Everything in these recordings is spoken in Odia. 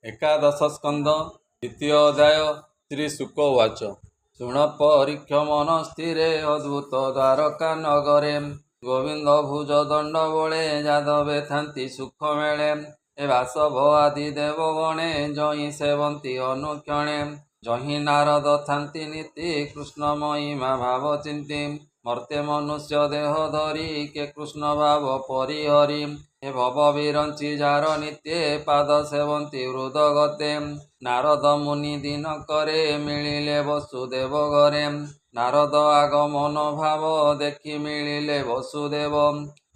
एकादश स्कंद द्वितीय अध्याय श्री शुक उवाच शुण परीक्ष मन स्थिरे अद्भुत द्वारका नगरे गोविंद भुज दंड बले जादवे थांती सुख मेले ए वासभ आदि देवगणे जही सेवंती अनुक्षणे जही नारद थांती नीति कृष्ण महिमा भाव चिंती मर्त्य मनुष्य देह धरी के कृष्ण भाव परिहरी हे भव विरंची जार नित्ये पाद सेवंती हृदगते नारद मुनि दिन करे मिलिले वसुदेव घरे नारद आगमन भाव देखि मिलिले वसुदेव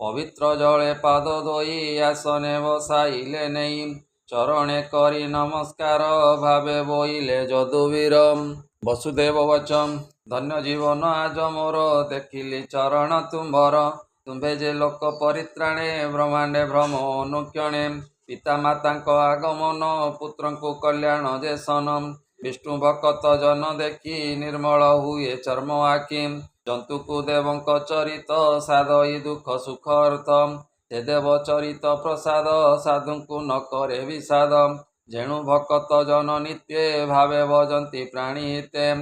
पवित्र जले पाद धोई आसने बसाइले नहीं चरणे करी नमस्कार भावे बोइले यदुवीर वसुदेव वचन धन्य जीवन आज मोर देखिली चरण तुम्भर तुम्भे जे लोक परित्राणे ब्रह्मांडे भ्रम अनुक्षणे पिता माता आगमन पुत्र को कल्याण जे सनम विष्णु भक्त जन देखी निर्मल हुए चर्म आखि जंतु को देवंक चरित साधई दुख सुख अर्थ ते देव चरित प्रसाद साधु को न करे विषाद जेणु भक्त जन नित्ये भावे भजंती प्राणी हिते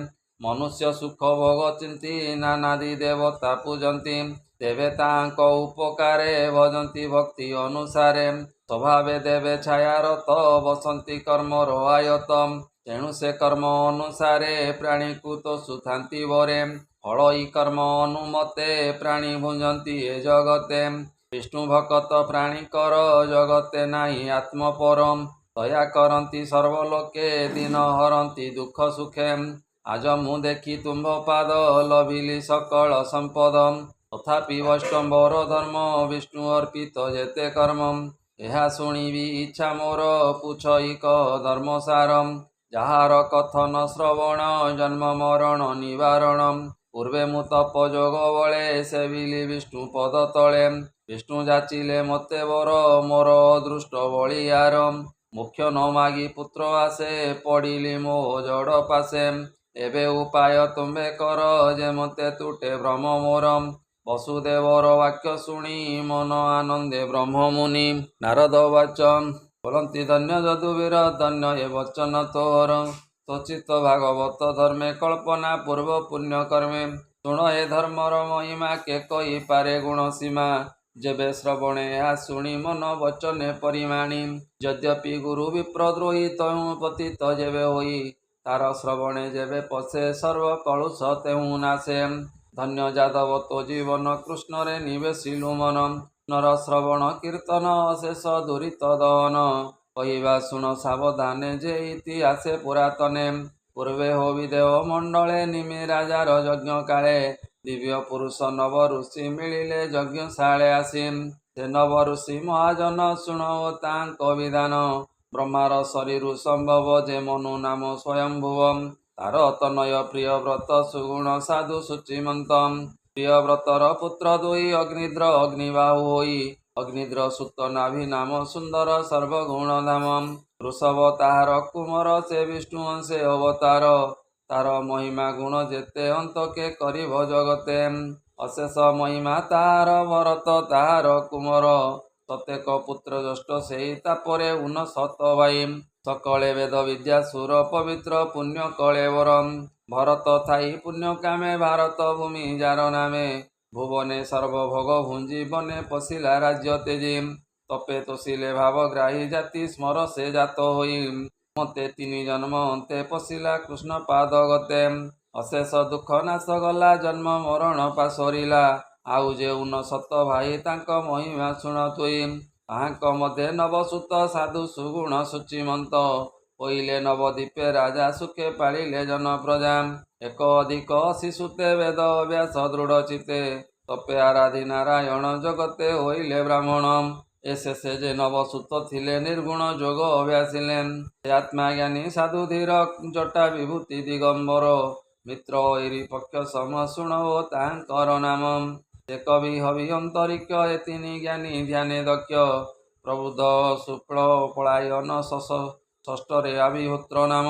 मनुष्य सुख भोग चिंती नानादि देवता पूजंती तेवे तांक उपकारे भजंती भक्ति अनुसारे स्वभावे देवे छायारत बसंती कर्मर आयत तेणु से कर्म अनुसारे प्राणी को तो सुथांती बरे फल ई कर्म अनुमते प्राणी भुंजंती ए जगते विष्णु भक्त प्राणी कर जगते नाही आत्मपरम दया करंती सर्वलोके दिन हरंती दुख सुखे आज मु देखी तुम्भ पाद लभिली सकल संपद तथापि वैष्णवर धर्म विष्णु अर्पित जेते कर्म यह शुणिबी इच्छा मोर पुछईक धर्मसारम जार कथन श्रवण जन्म मरण निवारण पूर्वे मु तपयोग बले सेविली विष्णु पद तले विष्णु जाचिले मते वर मोर अदृष्ट बलियार मुख्य न मागी पुत्र आसे पड़िली मो जड़ पासे एबे उपाय तुम्भे कर जे मते तुटे भ्रम मोरम वसुदेवर वाक्य शुणी मन आनंदे ब्रह्म मुनि नारद वाचन बोलंती धन्य यदुवीर धन्य ए वचन तोर स्वचित भागवत धर्मे कल्पना पूर्व पुण्य कर्मे शुण ए धर्मर महिमा के कही पारे गुण सीमा जेबे श्रवणे आ शुणी मन वचने परिमाणी यद्यपि गुरु विप्रद्रोही तहु पतित जेबे होई तार श्रवणे जेबे पशे सर्व कलुष तेहु नाशे धन्य जादव तो जीवन कृष्ण रे निवेशिलु मन नर श्रवण कीर्तन अशेष दुरित दहन कहिबा शुण सावधाने जे इतिहासे पुरातने पूर्वे हो विदेव मंडले निमि राजार यज्ञ काले दिव्य पुरुष नव ऋषि मिलिले यज्ञशाळे आसी से नव ऋषि महाजन शुणो तांक विधान ब्रह्मार शरीर संभव जे मनु नाम स्वयंभुवम तार तनय प्रिय व्रत सुगुण साधु शुचिमंत प्रिय व्रतर पुत्र दुई अग्निद्र अग्निबाहु होई अग्निद्र सुत नाभि नाम सुंदर सर्वगुण धाम वृषभ ताहार कुमर से विष्णु अंशे अवतार तार महिमा गुण जेते अंत के करिब जगते अशेष महिमा ताहार भरत ताहार कुमर सतेक पुत्र ज्येष्ठ सेई तापरे उन सत भाई सकले वेद विद्या सुर पवित्र पुण्य कलेवरम भरत थाई पुण्य कामे भारत भूमि जार नामे भुवने सर्वभोग भुंजी बने पशिला राज्य तेजी तपे तोषिले भावग्राही जाति स्मर से जात होई मते तीन जन्म अंते पशिला कृष्ण पाद गते अशेष दुख नाश गला जन्म मरण पासरिला आउ जे उन सत भाई तांक महिमा शुण तुई ताहांक मध्य नवसुत साधु सुगुण शुचिमंत होइले नवदीपे राजा सुखे पालिले जन प्रजा एक अधिक शिशुते वेद व्यास दृढ़ चिते तपे आराधि नारायण जगते होइले ब्राह्मण एसे से जे नवसुत थिले निर्गुण जोग अभ्यासिले आत्मा ज्ञानी साधु धीर जटा विभूति दिगंबर मित्र ऐरी पक्ष सम शुणो तांकर नाम से कवि हवि अंतरिक्ष ए तीन ज्ञानी ध्याने दक्ष प्रबुद्ध शुक्ल पलायन षष्ठरे आविहोत्र नाम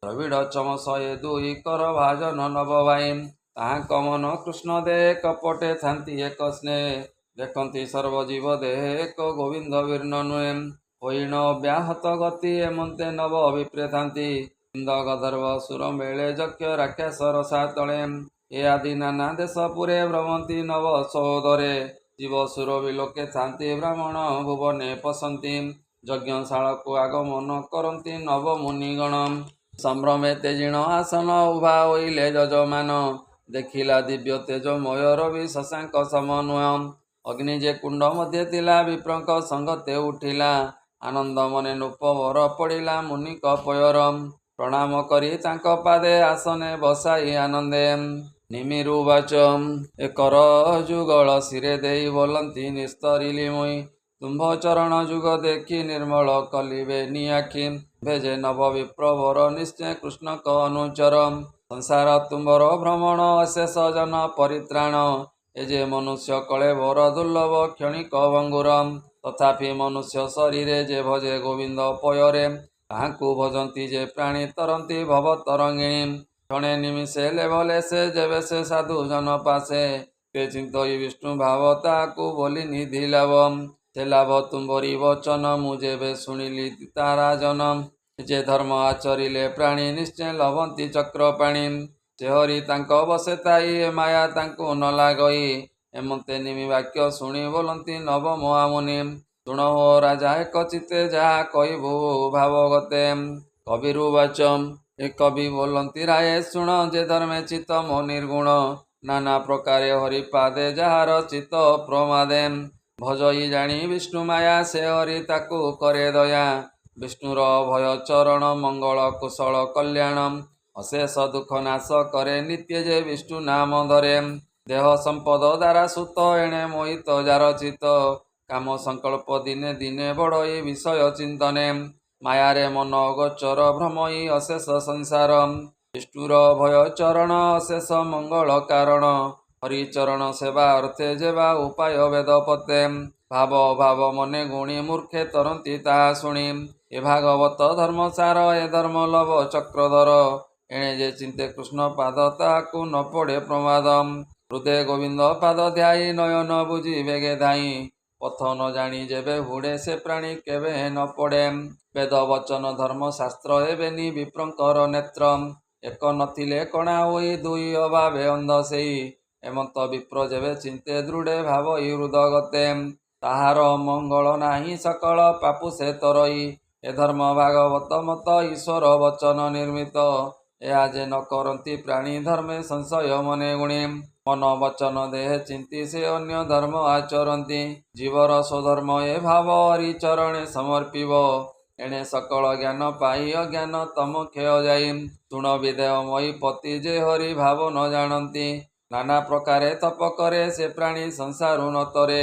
द्रविड़ चमस ए दुई कर भाजन नव भाई ताहांक मन कृष्ण दे कपटे थांती एक स्नेह देखती सर्वजीव देह एक गोविंद वीर्ण नुहे ହୋଇଣ ବ୍ୟାହତ ଗତି ଏମନ୍ତେ ନବ ବିପ୍ରେଥାନ୍ତି ଇନ୍ଦ ଗଧର୍ବ ସୁର ମେଳେ ଯକ୍ଷ ରାକ୍ଷସ ରସା ତଳେ ଏ ଆଦି ନାନା ଦେଶ ପୁରେ ଭ୍ରମନ୍ତି ନବ ସୋଦରେ ଶିବ ସୁର ବିଲୋକେ ଥାନ୍ତି ବ୍ରାହ୍ମଣ ଭୁବନେ ପଶନ୍ତି ଯଜ୍ଞଶାଳାକୁ ଆଗମନ କରନ୍ତି ନବ ମୁନିଗଣ ସମ୍ଭ୍ରମେ ତେଜିଣ ଆସନ ଉଭା ହୋଇଲେ ଯଜମାନ ଦେଖିଲା ଦିବ୍ୟ ତେଜମୟ ରବି ଶଶାଙ୍କ ସମନ୍ୱୟ ଅଗ୍ନି ଯେ କୁଣ୍ଡ ମଧ୍ୟ ଥିଲା ବିପ୍ରଙ୍କ ସଙ୍ଗତେ ଉଠିଲା ଆନନ୍ଦ ମନେ ନୃପବର ପଡ଼ିଲା ମୁନିକ ପୟର ପ୍ରଣାମ କରି ତାଙ୍କ ପାଦେ ଆସନେ ବସାଇ ଆନନ୍ଦେ ନିମିରୁ ବାଚ ଏକର ଯୁଗଳ ଶିରେ ଦେଇ ବୋଲନ୍ତି ନିସ୍ତରିଲି ମୁଇଁ ତୁମ୍ଭ ଚରଣ ଯୁଗ ଦେଖି ନିର୍ମଳ କଲିବେ ନିଆଖି ଭେଜେ ନବ ବିପ୍ରବର ନିଶ୍ଚୟ କୃଷ୍ଣଙ୍କ ଅନୁଚର ସଂସାର ତୁମ୍ଭର ଭ୍ରମଣ ଅଶେଷ ଜନ ପରିତ୍ରାଣ ଏ ଯେ ମନୁଷ୍ୟ କଳେ ବର ଦୁର୍ଲଭ କ୍ଷଣିକ ଭଙ୍ଗୁର ତଥାପି ମନୁଷ୍ୟ ଶରୀରେ ଯେ ଭଜେ ଗୋବିନ୍ଦ ପୟରେ ତାହାଙ୍କୁ ଭଜନ୍ତି ଯେ ପ୍ରାଣୀ ତରନ୍ତି ଭବ ତରଙ୍ଗିଣୀ କ୍ଷଣେ ନିମିଷେ ଲେଭଲେ ସେ ଯେବେ ସେ ସାଧୁ ଜନ ପାଶେ ତେ ଚିନ୍ତଇ ବିଷ୍ଣୁ ଭାବ ତାହାକୁ ବୋଲି ନିଧି ଲାଭ ସେ ଲାଭ ତୁମ୍ଭରି ବଚନ ମୁଁ ଯେବେ ଶୁଣିଲି ତାରାଜନ ଯେ ଧର୍ମ ଆଚରିଲେ ପ୍ରାଣୀ ନିଶ୍ଚୟ ଲଭନ୍ତି ଚକ୍ରପାଣି ସେ ହରି ତାଙ୍କ ବସେ ଥାଇ ଏ ମାୟା ତାଙ୍କୁ ନ ଲାଗଇ ଏମନ୍ତେ ନିମି ବାକ୍ୟ ଶୁଣି ବୋଲନ୍ତି ନବ ମହାମୁନି ଶୁଣ ହୋ ରାଜା ଏକ ଚିତ୍ତେ ଯାହା କହିବୁ ଭାବଗତେ କବିରୁ ବାଚ ଏ କବି ବୋଲନ୍ତି ରାଏ ଶୁଣ ଯେ ଧର୍ମେ ଚିତ୍ତ ମୋ ନିର୍ଗୁଣ ନାନା ପ୍ରକାରେ ହରିପାଦେ ଯାହାର ଚିତ୍ତ ପ୍ରମାଦେ ଭଜଇ ଜାଣି ବିଷ୍ଣୁ ମାୟା ସେ ହରି ତାକୁ କରେ ଦୟା ବିଷ୍ଣୁର ଭୟ ଚରଣ ମଙ୍ଗଳ କୁଶଳ କଲ୍ୟାଣ ଅଶେଷ ଦୁଃଖ ନାଶ କରେ ନିତ୍ୟ ଯେ ବିଷ୍ଣୁ ନାମ ଧରେ ଦେହ ସମ୍ପଦ ଦ୍ୱାରା ସୁତ ଏଣେ ମୋହିତ ଯାର ଚିତ କାମ ସଂକଳ୍ପ ଦିନେ ଦିନେ ବଢ଼ଇ ବିଷୟ ଚିନ୍ତନେ ମାୟାରେ ମନ ଗୋଚର ଭ୍ରମଇ ଅଶେଷ ସଂସାର ବିଷ୍ଣୁର ଭୟ ଚରଣ ଅଶେଷ ମଙ୍ଗଳ କାରଣ ହରିଚରଣ ସେବା ଅର୍ଥେ ଯେବା ଉପାୟ ବେଦ ପତେ ଭାବ ଭାବ ମନେ ଗୁଣି ମୂର୍ଖେ ତରନ୍ତି ତାହା ଶୁଣି ଏ ଭାଗବତ ଧର୍ମସାର ଏ ଧର୍ମ ଲଭ ଚକ୍ରଧର ଏଣେ ଯେ ଚିନ୍ତେ କୃଷ୍ଣ ପାଦ ତାହାକୁ ନ ପଡ଼େ ପ୍ରମାଦ ହୃଦେ ଗୋବିନ୍ଦ ପାଦ ଧ୍ୟାଇ ନୟନ ବୁଝି ବେଗେ ଧାଇଁ ପଥ ନ ଜାଣି ଯେବେ ହୁଡ଼େ ସେ ପ୍ରାଣୀ କେବେ ନ ପଡ଼େ ବେଦ ବଚନ ଧର୍ମ ଶାସ୍ତ୍ର ହେବେନି ବିପ୍ରଙ୍କର ନେତ୍ର ଏକ ନଥିଲେ କଣା ହୋଇ ଦୁଇ ଅଭାବେ ଅନ୍ଧ ସେଇ ଏମନ୍ତ ବିପ୍ର ଯେବେ ଚିନ୍ତେ ଦୃଢ଼େ ଭାବ ହୃଦଗତେ ତାହାର ମଙ୍ଗଳ ନାହିଁ ସକଳ ପାପୁ ସେ ତରଇ ଏ ଧର୍ମ ଭାଗବତ ମତ ଈଶ୍ୱର ବଚନ ନିର୍ମିତ ଏହା ଯେ ନ କରନ୍ତି ପ୍ରାଣୀ ଧର୍ମେ ସଂଶୟ ମନେ ଗୁଣି ମନ ବଚନ ଦେହେ ଚିନ୍ତି ସେ ଅନ୍ୟ ଧର୍ମ ଆଚରନ୍ତି ଜୀବର ସ୍ୱଧର୍ମ ଏ ଭାବ ହରିଚରଣେ ସମର୍ପିବ ଏଣେ ସକଳ ଜ୍ଞାନ ପାଇ ଅଜ୍ଞାନ ତମ କ୍ଷୟ ଯାଇ ଶୁଣ ବିଦେହମୟୀ ପତି ଯେ ହରି ଭାବ ନ ଜାଣନ୍ତି ନାନା ପ୍ରକାରେ ତପ କରେ ସେ ପ୍ରାଣୀ ସଂସାରୁ ନତରେ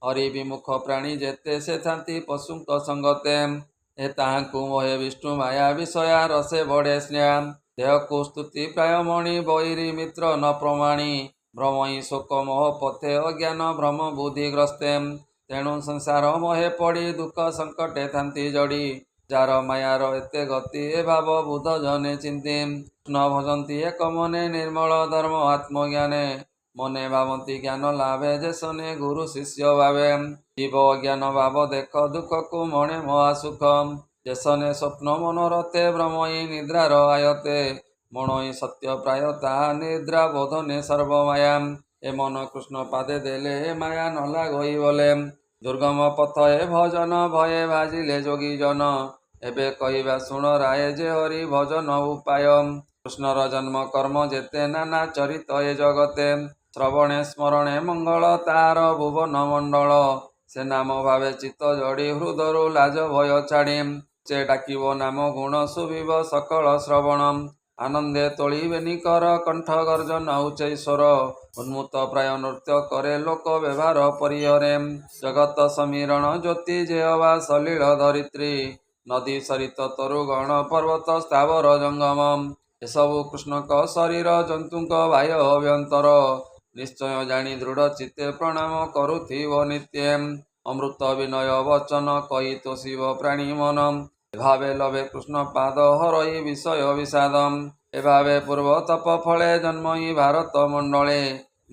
ହରି ବିମୁଖ ପ୍ରାଣୀ ଯେତେ ସେ ଥାନ୍ତି ପଶୁଙ୍କ ସଙ୍ଗତେ ଏ ତାହାଙ୍କୁ ମୋହେ ବିଷ୍ଣୁ ମାୟା ବିଷୟା ରସେ ବଢ଼େ ସ୍ନେହା ଦେହକୁ ସ୍ତୁତି ପ୍ରାୟ ମଣି ବୈରୀ ମିତ୍ର ନ ପ୍ରମାଣୀ ଭ୍ରମଇ ଶୋକ ମୋହ ପଥେ ଅଜ୍ଞାନ ଭ୍ରମ ବୁଦ୍ଧିଗ୍ରସ୍ତେ ତେଣୁ ସଂସାର ମୋହେ ପଡ଼ି ଦୁଃଖ ସଙ୍କଟେ ଥାନ୍ତି ଜଡ଼ି ଯାର ମାୟାର ଏତେ ଗତି ଏ ଭାବ ବୁଧ ଜନେ ଚିନ୍ତି କୃଷ୍ଣ ଭଜନ୍ତି ଏକ ମନେ ନିର୍ମଳ ଧର୍ମ ଆତ୍ମଜ୍ଞାନେ ମନେ ଭାବନ୍ତି ଜ୍ଞାନ ଲାଭେ ଯେସନେ ଗୁରୁ ଶିଷ୍ୟ ଭାବେ ଜୀବ ଅଜ୍ଞାନ ଭାବ ଦେଖ ଦୁଃଖକୁ ମଣେ ମହାସୁଖ ଯେସନେ ସ୍ୱପ୍ନ ମନୋରଥେ ଭ୍ରମଇ ନିଦ୍ରାର ଆୟତେ ମଣଇ ସତ୍ୟ ପ୍ରାୟ ତାହା ନିଦ୍ରା ବୋଧନେ ସର୍ବମାୟା ଏ ମନ କୃଷ୍ଣ ପାଦେ ଦେଲେ ଏ ମାୟା ନ ଲାଗଇ ବଲେ ଦୁର୍ଗମ ପଥ ଏ ଭଜନ ଭये ଭାଜିଲେ ଯୋଗୀ ଜନ ଏବେ କହିବା ଶୁଣ ରାୟ ଯେ ହରି ଭଜନ ଉପାୟ କୃଷ୍ଣର ଜନ୍ମ କର୍ମ ଯେତେ ନାନା ଚରିତ ଏ ଜଗତେ ଶ୍ରବଣେ ସ୍ମରଣେ ମଙ୍ଗଳ ତାହାର ଭୁବନ ମଣ୍ଡଳ ସେ ନାମ ଭାବେ ଚିତ୍ତ ଜଡ଼ି ହୃଦରୁ ଲାଜ ଭୟ ଛାଡ଼ି ସେ ଡାକିବ ନାମ ଗୁଣ ଶୁଭିବ ସକଳ ଶ୍ରବଣ ଆନନ୍ଦେ ତୋଳିବେନି କର କଣ୍ଠ ଗର୍ଜନ ଉଚ୍ଚୈଶ୍ୱର ଉନ୍ମୁକ୍ତ ପ୍ରାୟ ନୃତ୍ୟ କରେ ଲୋକ ବ୍ୟବହାର ପରିହରେ ଜଗତ ସମୀରଣ ଜ୍ୟୋତି ଯେ ଅବା ସଲିଳ ଧରିତ୍ରୀ ନଦୀ ସରିତ ତରୁଗଣ ପର୍ବତ ସ୍ଥାବର ଜଙ୍ଗମ ଏସବୁ କୃଷ୍ଣଙ୍କ ଶରୀର ଜନ୍ତୁଙ୍କ ବାହ୍ୟ ଅଭ୍ୟନ୍ତର ନିଶ୍ଚୟ ଜାଣି ଦୃଢ଼ ଚିତ୍ତେ ପ୍ରଣାମ କରୁଥିବ ନିତ୍ୟେ ଅମୃତ ବିନୟ ବଚନ କହି ତୋଷିବ ପ୍ରାଣୀ ମନ ଏଭାବେ ଲଭେ କୃଷ୍ଣ ପାଦ ହରଇ ବିଷୟ ବିଷାଦ ଏଭାବେ ପୂର୍ବ ତପ ଫଳେ ଜନ୍ମଇ ଭାରତ ମଣ୍ଡଳେ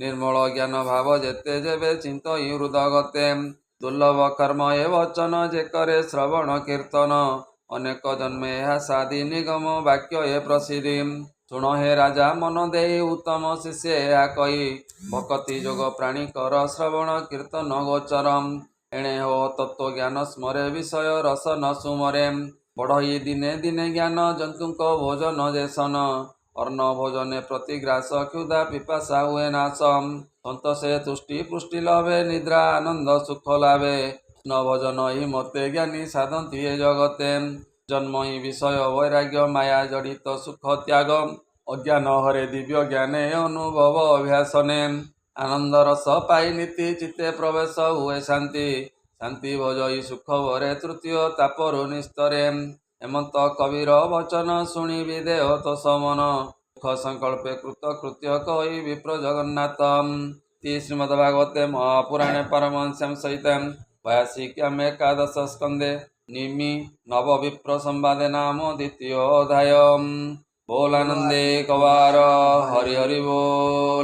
ନିର୍ମଳ ଜ୍ଞାନ ଭାବ ଯେତେ ଯେବେ ଚିନ୍ତଇ ହୃଦଗତେ ଦୁର୍ଲଭ କର୍ମ ଏ ବଚନ ଯେ କରେ ଶ୍ରବଣ କୀର୍ତ୍ତନ ଅନେକ ଜନ୍ମେ ଏହା ସାଦି ନିଗମ ବାକ୍ୟ ଏ ପ୍ରସିଦ୍ଧି ଶୁଣ ହେ ରାଜା ମନ ଦେଇ ଉତ୍ତମ ଶିଷ୍ୟ ଏହା କହି ଭକତି ଯୋଗ ପ୍ରାଣୀ କର ଶ୍ରବଣ କୀର୍ତ୍ତନ ଗୋଚରମ୍ ଏଣେ ହୋ ତତ୍ତ୍ୱ ଜ୍ଞାନ ସ୍ମରେ ବିଷୟ ରସ ନ ସୁମରେ ବଢ଼ଇ ଦିନେ ଦିନେ ଜ୍ଞାନ ଜନ୍ତୁଙ୍କ ଭୋଜନ ଯେସନ ଅର୍ଣ୍ଣ ଭୋଜନେ ପ୍ରତିଗ୍ରାସ କ୍ଷୁଧା ପିପାସା ହୁଏ ନାଶ ସନ୍ତୋଷେ ତୁଷ୍ଟି ପୁଷ୍ଟି ଲଭେ ନିଦ୍ରା ଆନନ୍ଦ ସୁଖ ଲାଭେ ନ ଭୋଜନ ହିଁ ମତେ ଜ୍ଞାନୀ ସାଧନ୍ତି ଏ ଜଗତେ ଜନ୍ମ ହିଁ ବିଷୟ ବୈରାଗ୍ୟ ମାୟା ଜଡ଼ିତ ସୁଖ ତ୍ୟାଗ ଅଜ୍ଞାନ ହରେ ଦିବ୍ୟ ଜ୍ଞାନେ ଅନୁଭବ ଅଭ୍ୟାସନେ ଆନନ୍ଦ ରସ ପାଇ ନୀତି ଚିତ୍ତେ ପ୍ରବେଶ ହୁଏ ଶାନ୍ତି ଶାନ୍ତି ଭଜଇ ସୁଖ ଭରେ ତୃତୀୟ ତାପରୁ ନିସ୍ତରେ ହେମନ୍ତ କବିର ବଚନ ଶୁଣିବି ଦେହ ତ ସମନ ସୁଖ ସଂକଳ୍ପେ କୃତ କୃତ୍ୟ କହି ବିପ୍ର ଜଗନ୍ନାଥ ଶ୍ରୀମଦ୍ଭାଗବତେ ମହାପୁରାଣେ ପାରମହଂସ୍ୟାଂ ସହିତଂ वयासिक्याम एकादश स्कंदे निमि नव विप्र संवादे नाम द्वितीय अध्याय बोलानंदे कवार हरि हरि बोल।